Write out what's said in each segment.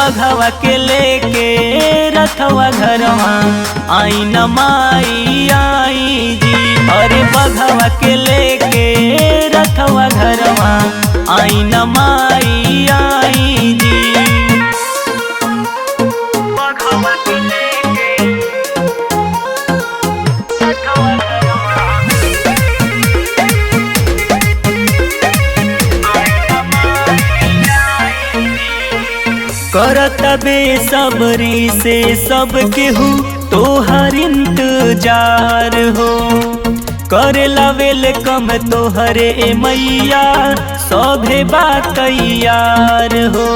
बघवा के लेके रथवा घरवा आई न माई आई जी। अरे बघवा के लेके रथवा घरवा आई न माई आई जी। बघवा के लेके रथवा घरवा करत बेसब्री से सब केहू तोहर इंतजार हो। करेला वेलकम तोहरे मैया सभे बात तैयार हो।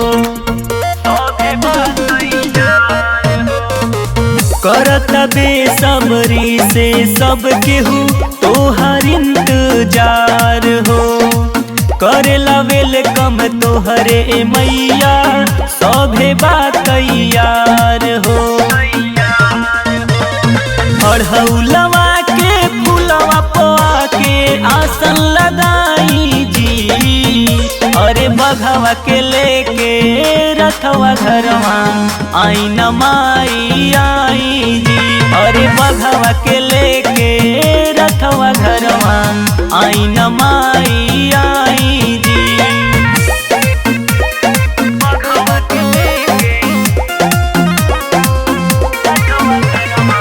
करत बेसब्री से सब केहू तोहर इंतजार हो। करेला वेलकम तोहरे मैया सभे बात तैयार हो। अढ़ौलवा के फूलवा पवा के आसन लगाई जी। अरे बघवा के लेके रथवा घरवा आई न माई आई जी। अरे बघवा के लेके रथवा घरवा आई न माई आई जी। बघवा के लेके रथवा घरवा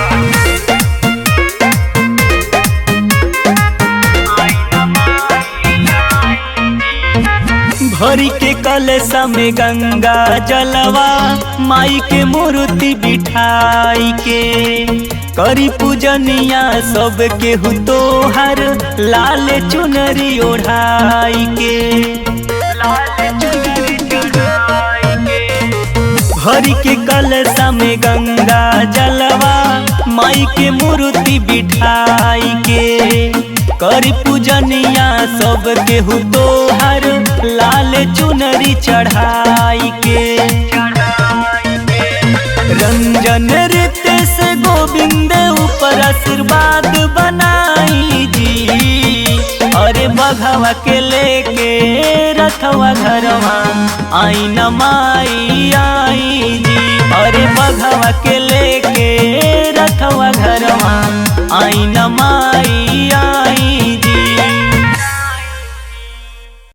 आई न माई आई जी। भरी के कलशा में गंगा जलवा माई के मूर्ति बिठाई के करी पूजनिया सब केहू तोहर लाल चुनरी ओढ़ाई के। भरी के कलशा में गंगा जलवा माई के मूर्ति बिठाई के करी पूजनिया सब केहू तोहर लाल चुनरी चढ़ाई के। रंजन रितेश गोविंद ऊपर आशीर्वाद बनाई जी। अरे बघवा के लेके रथवा घरवा आई न माई आई जी। अरे बघवा के लेके